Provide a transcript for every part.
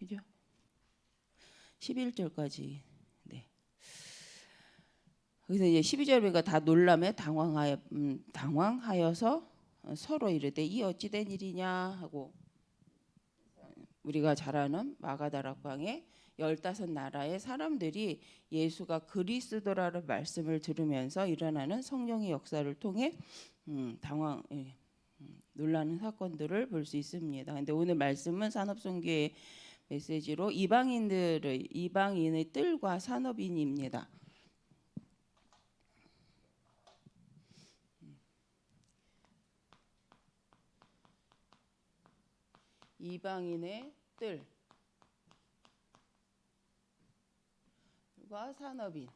그죠? 11절까지. 네. 그래서 이제 12절에 다 놀라매 당황하여서 서로 이르되 이 어찌 된 일이냐 하고, 우리가 잘 아는 마가다락방에 15나라의 사람들이 예수가 그리스도라는 말씀을 들으면서 일어나는 성령의 역사를 통해 놀라는 사건들을 볼 수 있습니다. 근데 오늘 말씀은 산업선교의 메시지로 이방인의 뜰과 산업인입니다. 이방인의 뜰과 산업인.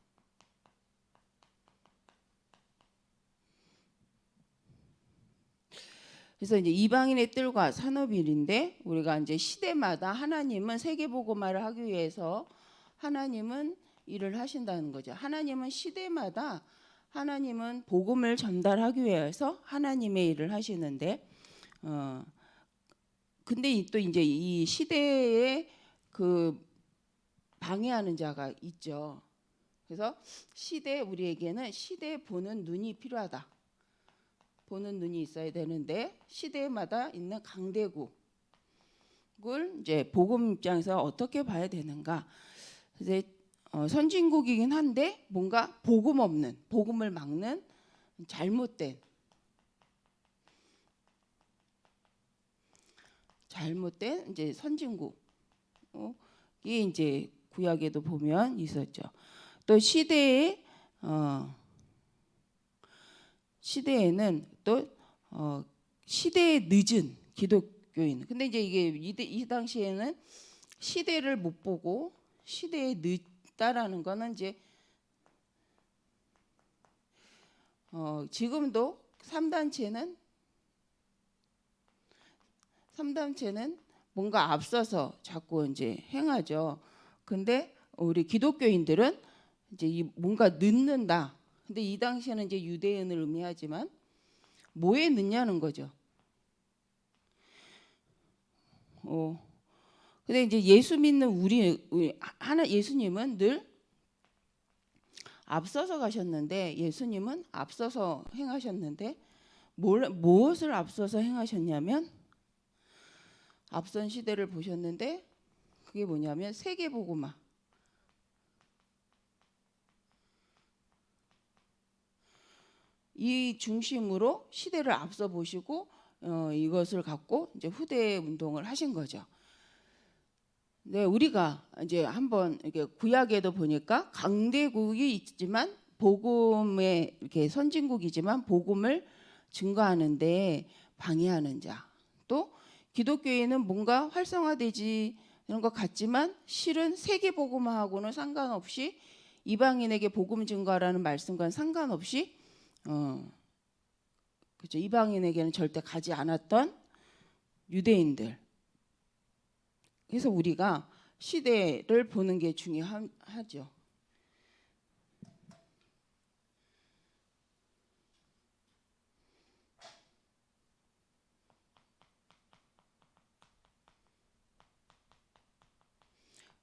그래서 이제 이방인의 뜰과 산업인인데, 우리가 이제 시대마다 하나님은 세계복음화를 하기 위해서 하나님은 일을 하신다는 거죠. 하나님은 시대마다 하나님은 복음을 전달하기 위해서 하나님의 일을 하시는데, 근데 또 이제 이 시대에 그 방해하는 자가 있죠. 그래서 우리에게는 시대 보는 눈이 필요하다. 보는 눈이 있어야 되는데, 시대마다 있는 강대국을 이제 복음 입장에서 어떻게 봐야 되는가? 이제 선진국이긴 한데 뭔가 복음을 막는 잘못된 이제 선진국이 이제 구약에도 보면 있었죠. 또 시대에는 또 시대에 늦은 기독교인. 근데 이제 이게 이 당시에는 시대를 못 보고 시대에 늦다라는 거는 이제 지금도 3단체는 뭔가 앞서서 자꾸 이제 행하죠. 근데 우리 기독교인들은 이제 뭔가 늦는다. 근데 이 당시에는 이제 유대인을 의미하지만 뭐에 늦냐는 거죠. 근데 이제 예수 믿는 예수님은 늘 앞서서 가셨는데, 예수님은 앞서서 행하셨는데 무엇을 앞서서 행하셨냐면, 앞선 시대를 보셨는데 그게 뭐냐면 세계복음화. 이 중심으로 시대를 앞서 보시고 이것을 갖고 이제 후대 운동을 하신 거죠. 네, 우리가 이제 한번 이렇게 구약에도 보니까 강대국이 있지만 복음의 이렇게 선진국이지만 복음을 증거하는데 방해하는 자, 또 기독교에는 뭔가 활성화되지 이런 것 같지만 실은 세계 복음화하고는 상관없이, 이방인에게 복음 증거하라는 말씀과는 상관없이 그렇죠. 이방인에게는 절대 가지 않았던 유대인들. 그래서 우리가 시대를 보는 게 중요하죠.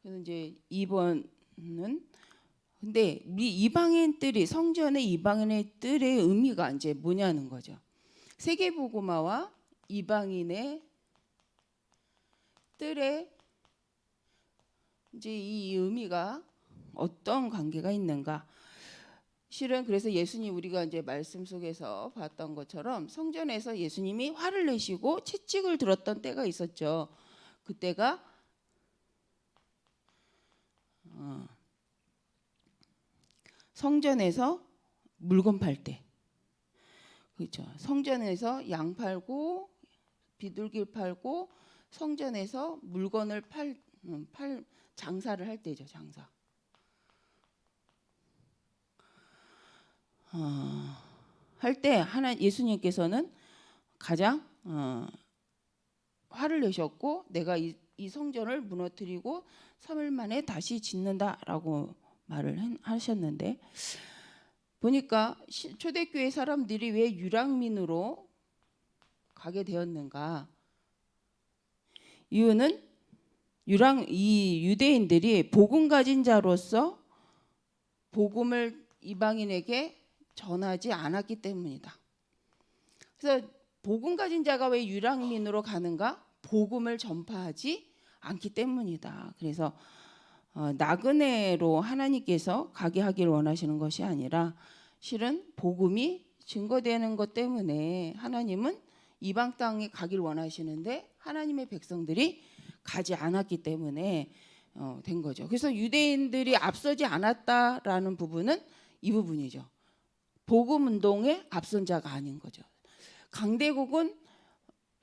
그래서 이제 2번은, 근데 이방인들이 성전의 이방인의 뜰의 의미가 이제 뭐냐는 거죠. 세계복음화와 이방인의 뜰의 이제 이 의미가 어떤 관계가 있는가? 실은 그래서 예수님, 우리가 이제 말씀 속에서 봤던 것처럼 성전에서 예수님이 화를 내시고 채찍을 들었던 때가 있었죠. 그때가 성전에서 물건 팔 때, 그렇죠. 성전에서 양 팔고 비둘기 팔고 성전에서 물건을 장사를 할 때죠. 장사. 할 때 예수님께서는 가장 화를 내셨고, 내가 이 성전을 무너뜨리고 3일 만에 다시 짓는다라고 말을 하셨는데, 보니까 초대교회 사람들이 왜 이 유대인들이 복음 가진 자로서 복음을 이방인에게 전하지 않았기 때문이다. 그래서 복음 가진 자가 왜 유랑민으로 가는가? 복음을 전파하지 않기 때문이다. 그래서 나그네로 하나님께서 가게 하기를 원하시는 것이 아니라 실은 복음이 증거되는 것 때문에 하나님은 이방 땅에 가길 원하시는데 하나님의 백성들이 가지 않았기 때문에 된 거죠. 그래서 유대인들이 앞서지 않았다라는 부분은 이 부분이죠. 복음 운동의 앞선 자가 아닌 거죠. 강대국은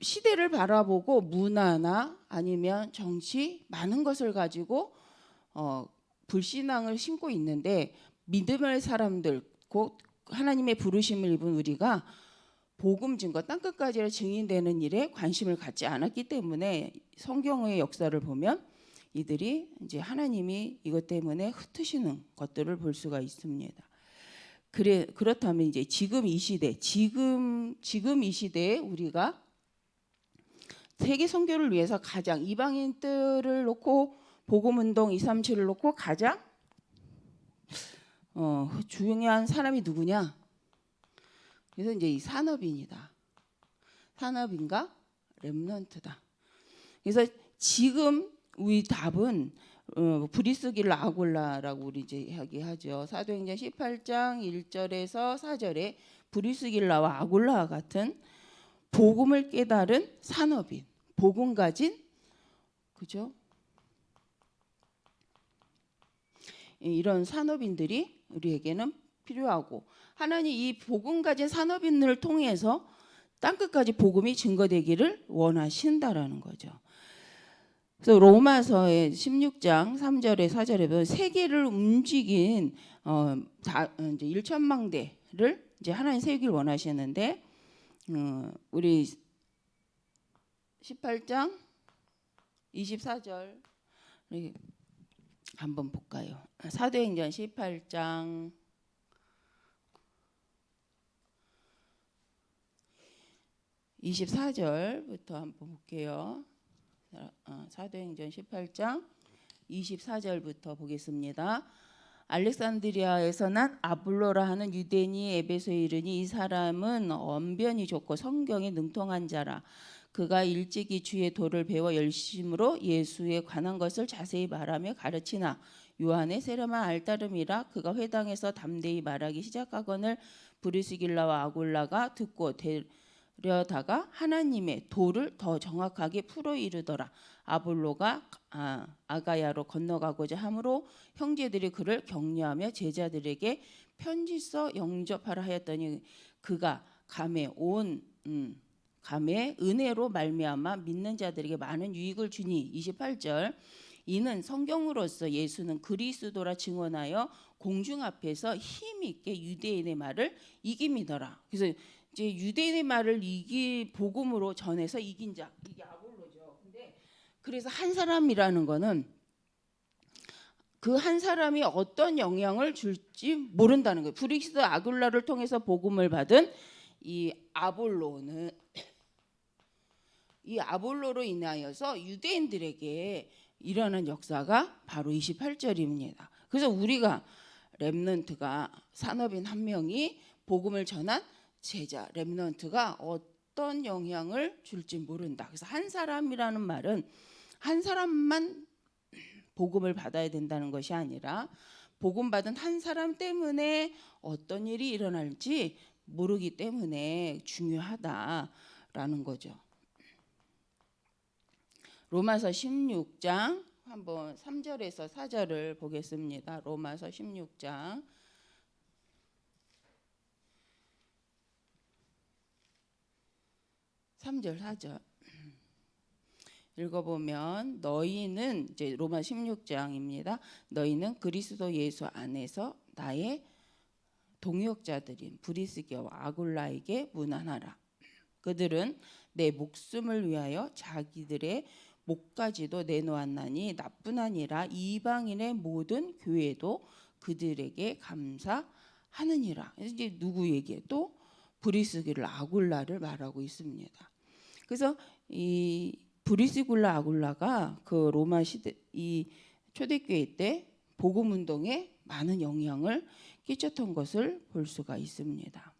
시대를 바라보고 문화나 아니면 정치 많은 것을 가지고 불신앙을 심고 있는데 믿음의 사람들 곧 하나님의 부르심을 입은 우리가 복음 증거 땅끝까지 증인되는 일에 관심을 갖지 않았기 때문에 성경의 역사를 보면 이들이 이제 하나님이 이것 때문에 흩으시는 것들을 볼 수가 있습니다. 그렇다면 이제 지금 이 시대에 우리가 세계 선교를 위해서 가장 이방인들을 놓고 복음 운동 237을 놓고 가장 중요한 사람이 누구냐? 그래서 이제 이 산업인이다. 산업인과 렘넌트다. 그래서 지금 우리 답은 브리스길라 아굴라라고 우리 이제 이야기하죠. 사도행전 18장 1절에서 4절에 브리스길라와 아굴라와 같은 복음을 깨달은 산업인, 복음 가진 그죠? 이런 산업인들이 우리에게는 필요하고 하나님 이 복음 가진 산업인을 통해서 땅끝까지 복음이 증거되기를 원하신다라는 거죠. 그래서 로마서의 16장 3절에 4절에 보면 세계를 움직인 이제 1천망대를 이제 하나님 세우길 원하시는데 우리 18장 24절 한번 볼까요? 사도행전 18장 24절부터 한번 볼게요. 사도행전 18장 24절부터 보겠습니다. 알렉산드리아에서 난 아볼로라 하는 유대인이 에베소에 이르니 이 사람은 언변이 좋고 성경에 능통한 자라. 그가 일찍이 주의 도를 배워 열심으로 예수에 관한 것을 자세히 말하며 가르치나 요한의 세례만 알따름이라. 그가 회당에서 담대히 말하기 시작하거늘 브리스길라와 아굴라가 듣고 데려다가 하나님의 도를 더 정확하게 풀어 이르더라. 아볼로가 아가야로 건너가고자 하므로 형제들이 그를 격려하며 제자들에게 편지 써 영접하라 하였더니 그가 감에 은혜로 말미암아 믿는 자들에게 많은 유익을 주니. 28절 이는 성경으로서 예수는 그리스도라 증언하여 공중 앞에서 힘 있게 유대인의 말을 이김이더라. 그래서 이제 유대인의 말을 복음으로 전해서 이긴 자 이게 아볼로죠. 근데 그래서 한 사람이라는 거는 그 한 사람이 어떤 영향을 줄지 모른다는 거예요. 브리스 아굴라를 통해서 복음을 받은 이 아볼로로 인하여서 유대인들에게 일어난 역사가 바로 28절입니다. 그래서 우리가 렘넌트가 산업인 한 명이 복음을 전한 제자 렘넌트가 어떤 영향을 줄지 모른다. 그래서 한 사람이라는 말은 한 사람만 복음을 받아야 된다는 것이 아니라 복음 받은 한 사람 때문에 어떤 일이 일어날지 모르기 때문에 중요하다라는 거죠. 로마서 16장 한번 3절에서 4절을 보겠습니다. 로마서 16장 3절 4절 읽어보면 너희는 이제 로마 16장입니다. 너희는 그리스도 예수 안에서 나의 동역자들인 브리스게와 아굴라에게 문안하라. 그들은 내 목숨을 위하여 자기들의 목까지도 내놓았나니 나뿐 아니라 이방인의 모든 교회도 그들에게 감사하느니라. 이제 누구에게 또 브리스게를 아굴라를 말하고 있습니다. 그래서 이 브리시굴라 아굴라가 그 로마 시대 이 초대교회 때 복음 운동에 많은 영향을 끼쳤던 것을 볼 수가 있습니다.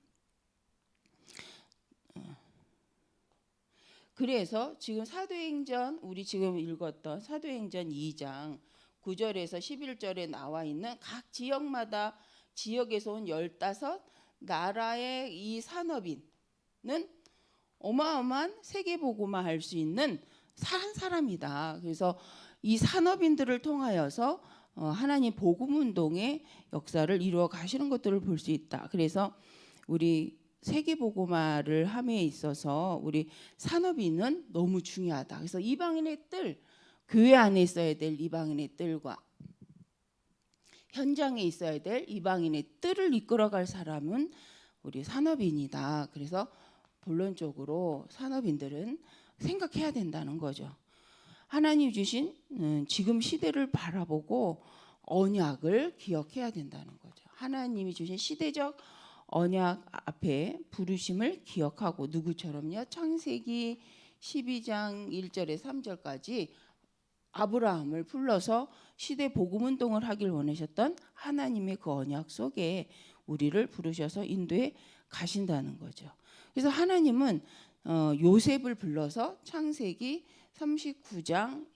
그래서 지금 사도행전 우리 지금 읽었던 사도행전 2장 9절에서 11절에 나와 있는 각 지역마다 지역에서 온 15 나라의 이 산업인은 어마어마한 세계복음화 할 수 있는 한 사람이다. 그래서 이 산업인들을 통하여서 하나님 복음 운동의 역사를 이루어 가시는 것들을 볼 수 있다. 그래서 우리 세계복음화를 함에 있어서 우리 산업인은 너무 중요하다. 그래서 이방인의 뜰, 교회 안에 있어야 될 이방인의 뜰과 현장에 있어야 될 이방인의 뜰을 이끌어갈 사람은 우리 산업인이다. 그래서 본론적으로 산업인들은 생각해야 된다는 거죠. 하나님 주신 지금 시대를 바라보고 언약을 기억해야 된다는 거죠. 하나님이 주신 시대적 언약 앞에 부르심을 기억하고 누구처럼요? 창세기 12장 1절에 3절까지 아브라함을 불러서 시대 복음 운동을 하길 원하셨던 하나님의 그 언약 속에 우리를 부르셔서 인도에 가신다는 거죠. 그래서 하나님은 요셉을 불러서 창세기 39장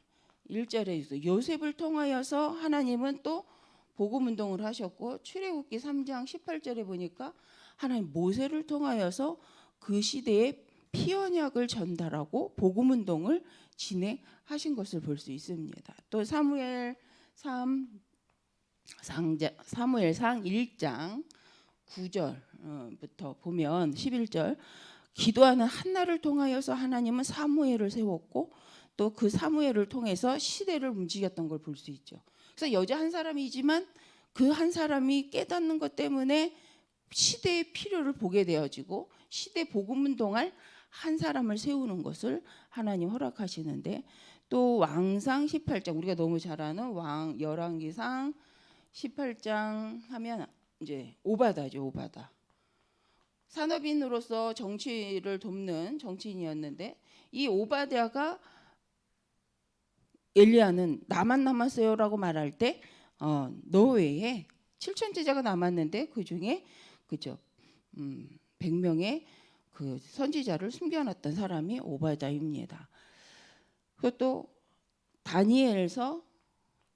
1절에 요셉을 통하여서 하나님은 또 복음 운동을 하셨고 출애굽기 3장 18절에 보니까 하나님 모세를 통하여서 그 시대에 피언약을 전달하고 복음 운동을 진행하신 것을 볼 수 있습니다. 또 사무엘상 1장 9절부터 보면 11절 기도하는 한나를 통하여서 하나님은 사무엘을 세웠고 또 그 사무엘을 통해서 시대를 움직였던 걸 볼 수 있죠. 그래서 여자 한 사람이지만 그 한 사람이 깨닫는 것 때문에 시대의 필요를 보게 되어지고 시대 복음 운동할 한 사람을 세우는 것을 하나님 허락하시는데 또 왕상 18장 우리가 너무 잘 아는 열왕기상 18장 하면 이제 오바다죠. 오바다. 산업인으로서 정치를 돕는 정치인이었는데 이 오바댜가 엘리야는 나만 남았어요라고 말할 때 너 외에 7천 제자가 남았는데 그 중에 그죠 100명의 그 선지자를 숨겨놨던 사람이 오바댜입니다. 그것도 다니엘서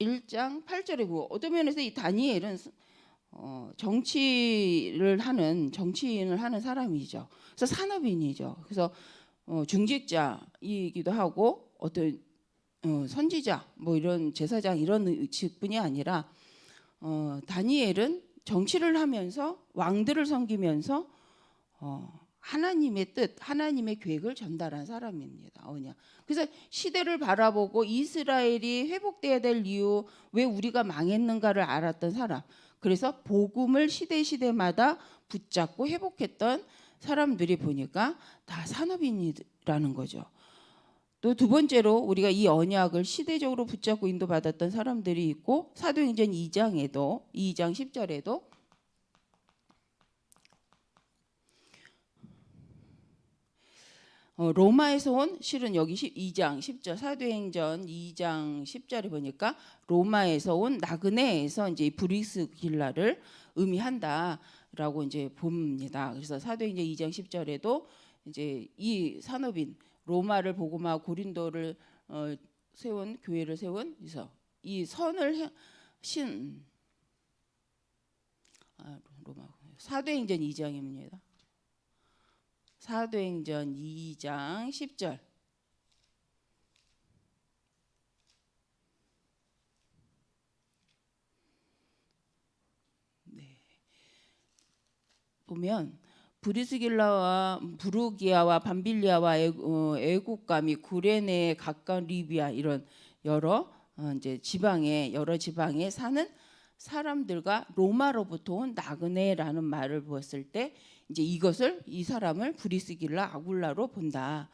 1장 8절에 그 어떤 면에서 이 다니엘은 정치인을 하는 사람이죠. 그래서 산업인이죠. 그래서 중직자이기도 하고 어떤 선지자 뭐 이런 제사장 이런 직분이 아니라 다니엘은 정치를 하면서 왕들을 섬기면서 하나님의 뜻, 하나님의 계획을 전달한 사람입니다. 그래서 시대를 바라보고 이스라엘이 회복돼야 될 이유, 왜 우리가 망했는가를 알았던 사람. 그래서 복음을 시대마다 붙잡고 회복했던 사람들이 보니까 다 산업인이라는 거죠. 또 두 번째로 우리가 이 언약을 시대적으로 붙잡고 인도받았던 사람들이 있고 사도행전 2장 10절에도 로마에서 온 실은 여기 2장 10절 사도행전 2장 10절에 보니까 로마에서 온 나그네에서 이제 브리스길라를 의미한다라고 이제 봅니다. 그래서 사도행전 2장 10절에도 이제 이 산업인 로마를 복음하고 고린도를 세운 교회를 세운 그래서 이 선을 로마 사도행전 2장입니다. 사도행전 2장 10절 보면 브리스길라와 부르기아와 밤빌리아와 애국가 및 구레네 가까운 리비아 이런 여러 여러 지방에 사는 사람들과 로마로부터 온 나그네라는 말을 보았을 때 이제 이 사람을 브리스길라 아굴라로 본다.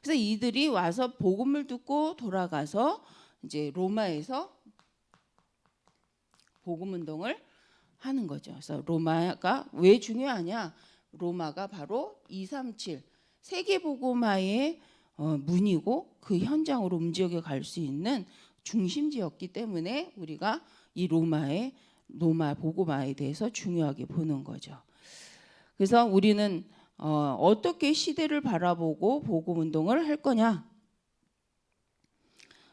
그래서 이들이 와서 복음을 듣고 돌아가서 이제 로마에서 복음 운동을 하는 거죠. 그래서 로마가 왜 중요하냐? 로마가 바로 237 세계 복음화의 문이고 그 현장으로 움직여 갈 수 있는 중심지였기 때문에 우리가 이 로마 복음화에 대해서 중요하게 보는 거죠. 그래서 우리는 어떻게 시대를 바라보고 복음 운동을 할 거냐?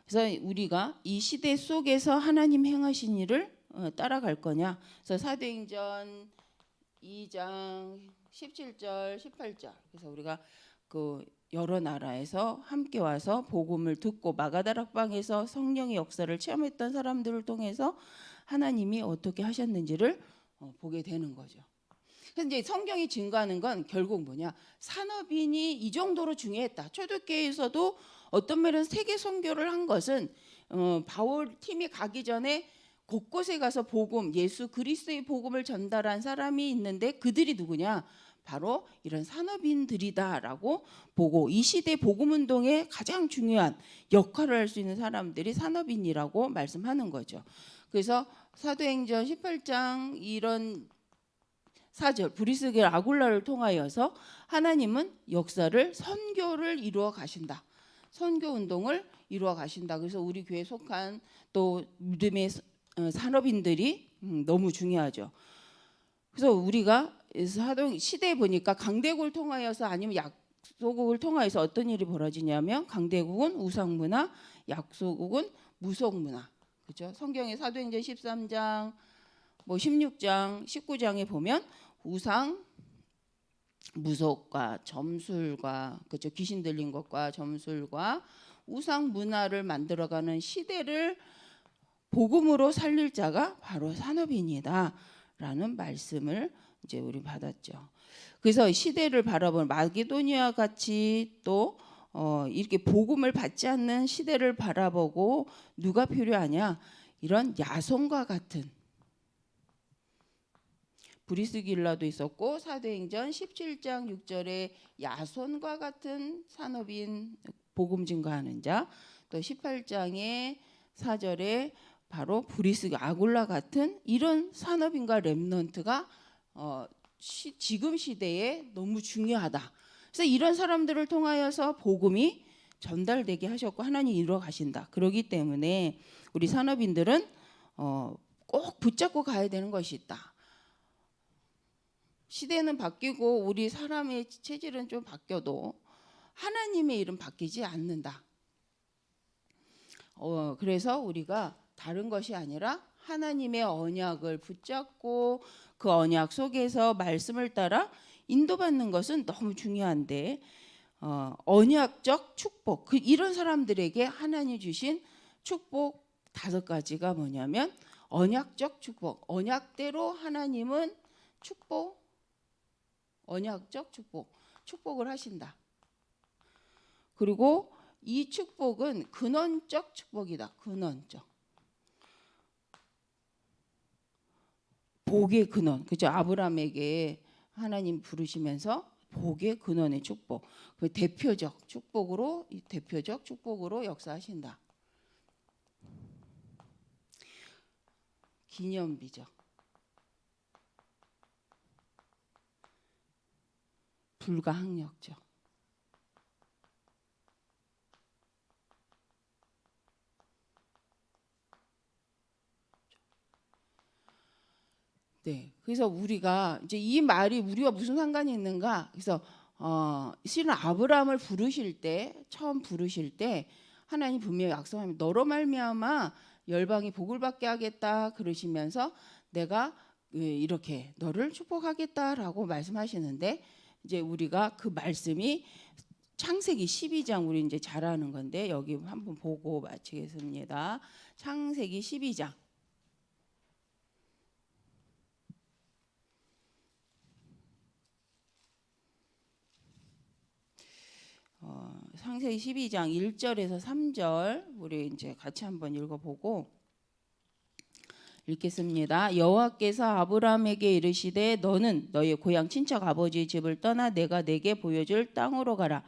그래서 우리가 이 시대 속에서 하나님 행하신 일을 따라갈 거냐? 그래서 사도행전 2장 17절, 18절. 그래서 우리가 그 여러 나라에서 함께 와서 복음을 듣고 마가다락방에서 성령의 역사를 체험했던 사람들을 통해서 하나님이 어떻게 하셨는지를 보게 되는 거죠. 그래서 이제 성경이 증거하는 건 결국 뭐냐? 산업인이 이 정도로 중요했다. 초대교회에서도 어떤 면에서 세계 선교를 한 것은 바울 팀이 가기 전에 곳곳에 가서 복음, 예수 그리스도의 복음을 전달한 사람이 있는데 그들이 누구냐? 바로 이런 산업인들이다라고 보고 이 시대 복음 운동에 가장 중요한 역할을 할 수 있는 사람들이 산업인이라고 말씀하는 거죠. 그래서 사도행전 18장 이런 4절 브리스게 아굴라를 통하여서 하나님은 역사를 선교를 이루어 가신다. 선교 운동을 이루어 가신다. 그래서 우리 교회에 속한 또 믿음의 산업인들이 너무 중요하죠. 그래서 우리가 사도 시대에 보니까 강대국을 통하여서 아니면 약소국을 통하여서 어떤 일이 벌어지냐면 강대국은 우상문화, 약소국은 무속문화. 그렇죠? 성경의 사도행전 13장, 뭐 16장, 19장에 보면 우상, 무속과 점술과 그렇죠? 귀신 들린 것과 점술과 우상 문화를 만들어가는 시대를 복음으로 살릴 자가 바로 산업인이다라는 말씀을 이제 우리 받았죠. 그래서 시대를 바라보는 마게도니아 같이 또 이렇게 복음을 받지 않는 시대를 바라보고 누가 필요하냐? 이런 야손과 같은 브리스길라도 있었고 사도행전 17장 6절에 야손과 같은 산업인 복음 증거하는 자, 또 18장의 4절에 바로 브리스 아굴라 같은 이런 산업인과 렘넌트가 지금 시대에 너무 중요하다. 그래서 이런 사람들을 통하여서 복음이 전달되게 하셨고 하나님 이루어 가신다. 그렇기 때문에 우리 산업인들은 꼭 붙잡고 가야 되는 것이 있다. 시대는 바뀌고 우리 사람의 체질은 좀 바뀌어도 하나님의 일은 바뀌지 않는다. 그래서 우리가 다른 것이 아니라 하나님의 언약을 붙잡고 그 언약 속에서 말씀을 따라 인도받는 것은 너무 중요한데 언약적 축복 이런 사람들에게 하나님 주신 축복 5가지가 뭐냐면 언약적 축복 언약대로 하나님은 언약적 축복을 하신다. 그리고 이 축복은 근원적 축복이다. 근원적 복의 근원. 그죠? 아브라함에게 하나님 부르시면서 복의 근원의 축복. 그 대표적 축복으로 역사하신다. 기념비적. 불가항력적. 네, 그래서 우리가 이제 이 말이 우리와 무슨 상관이 있는가? 그래서 실은 아브라함을 처음 부르실 때 하나님 분명히 약속하면 너로 말미암아 열방이 복을 받게 하겠다 그러시면서 내가 이렇게 너를 축복하겠다라고 말씀하시는데 이제 우리가 그 말씀이 창세기 12장 우리 이제 잘 아는 건데 여기 한번 보고 마치겠습니다. 창세기 12장. 창세기 12장 1절에서 3절 우리 이제 같이 한번 읽어보고 읽겠습니다. 여호와께서 아브라함에게 이르시되 너는 너의 고향 친척 아버지의 집을 떠나 내가 내게 보여줄 땅으로 가라.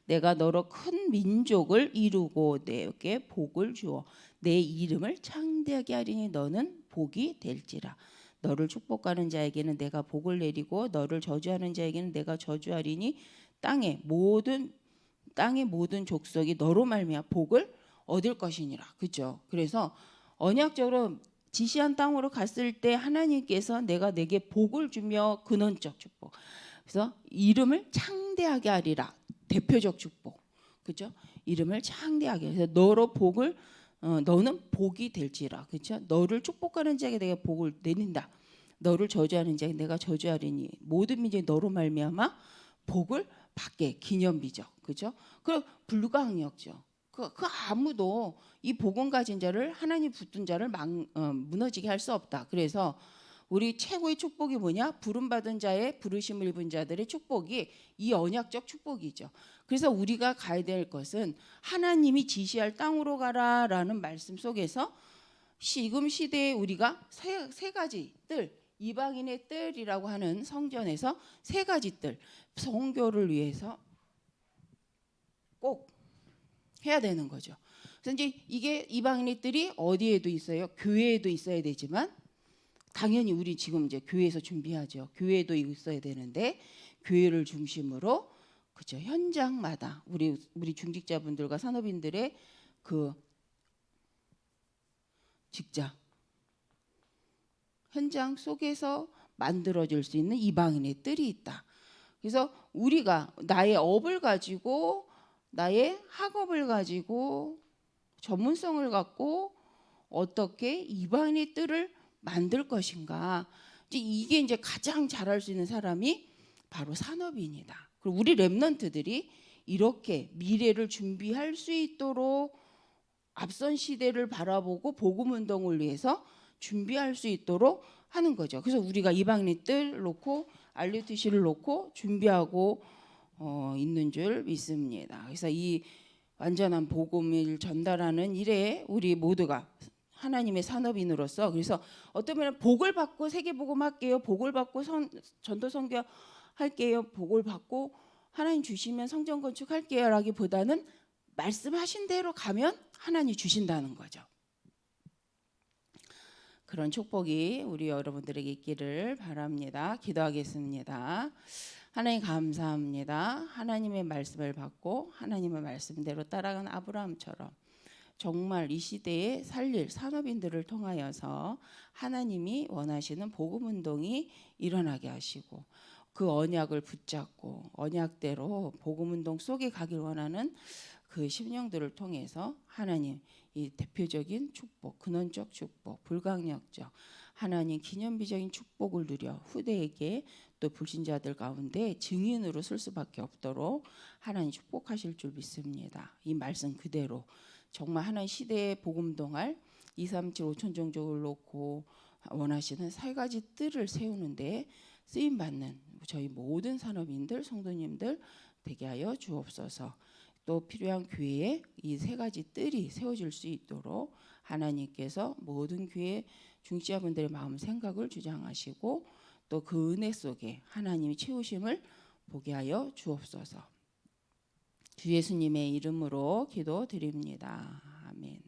내가 너로 큰 민족을 이루고 내게 복을 주어 내 이름을 창대하게 하리니 너는 복이 될지라. 너를 축복하는 자에게는 내가 복을 내리고 너를 저주하는 자에게는 내가 저주하리니 땅의 모든 땅의 모든 족속이 너로 말미암아 복을 얻을 것이니라. 그죠? 그래서 언약적으로 지시한 땅으로 갔을 때 하나님께서 내가 내게 복을 주며 근원적 축복. 그래서 이름을 창대하게 하리라. 대표적 축복. 그죠? 이름을 창대하게. 그래서 너로 복을 너는 복이 될지라. 그죠? 너를 축복하는 자에게 내가 복을 내린다. 너를 저주하는 자에게 내가 저주하리니 모든 민족이 너로 말미암아 복을 받게. 기념비적. 그죠? 그 불가항력죠. 그 아무도 이 복음 가진 자를 하나님 붙든 자를 무너지게 할 수 없다. 그래서 우리 최고의 축복이 뭐냐? 부름받은 자의 부르심을 입은 자들의 축복이 이 언약적 축복이죠. 그래서 우리가 가야 될 것은 하나님이 지시할 땅으로 가라라는 말씀 속에서 지금 시대에 우리가 세 가지 뜰, 이방인의 뜰이라고 하는 성전에서 세 가지 뜰, 선교를 위해서 꼭 해야 되는 거죠. 그래서 이제 이게 이방인의 뜰이 어디에도 있어요? 교회에도 있어야 되지만 당연히 우리 지금 이제 교회에서 준비하죠. 교회도 있어야 되는데 교회를 중심으로 그죠? 현장마다 우리 중직자분들과 산업인들의 그 직장 현장 속에서 만들어질 수 있는 이방인의 뜰이 있다. 그래서 우리가 나의 업을 가지고 나의 학업을 가지고 전문성을 갖고 어떻게 이방인의 뜰을 만들 것인가. 이게 이제 가장 잘할 수 있는 사람이 바로 산업인이다. 그리고 우리 렘넌트들이 이렇게 미래를 준비할 수 있도록 앞선 시대를 바라보고 복음 운동을 위해서 준비할 수 있도록 하는 거죠. 그래서 우리가 이방인의 뜰 놓고 RUTC를 놓고 준비하고 있는 줄 믿습니다. 그래서 이 완전한 복음을 전달하는 일에 우리 모두가 하나님의 산업인으로서 그래서 어떤 분은 복을 받고 세계복음 할게요. 복을 받고 전도 선교 할게요. 복을 받고 하나님 주시면 성전 건축할게요. 라기보다는 말씀하신 대로 가면 하나님 주신다는 거죠. 그런 축복이 우리 여러분들에게 있기를 바랍니다. 기도하겠습니다. 하나님 감사합니다. 하나님의 말씀을 받고 하나님의 말씀대로 따라간 아브라함처럼 정말 이 시대에 살릴 산업인들을 통하여서 하나님이 원하시는 복음 운동이 일어나게 하시고 그 언약을 붙잡고 언약대로 복음 운동 속에 가길 원하는 그 심령들을 통해서 하나님 이 대표적인 축복, 근원적 축복, 불강력적 하나님 기념비적인 축복을 누려 후대에게 또 불신자들 가운데 증인으로 쓸 수밖에 없도록 하나님 축복하실 줄 믿습니다. 이 말씀 그대로 정말 하나님 시대에 복음동할 2, 3, 7, 5천 종족을 놓고 원하시는 세 가지 뜰을 세우는데 쓰임받는 저희 모든 산업인들, 성도님들 되게 하여 주옵소서. 또 필요한 교회에 이 세 가지 뜰이 세워질 수 있도록 하나님께서 모든 교회 중직자분들의 마음 생각을 주장하시고 또 그 은혜 속에 하나님이 채우심을 보게 하여 주옵소서. 주 예수님의 이름으로 기도드립니다. 아멘.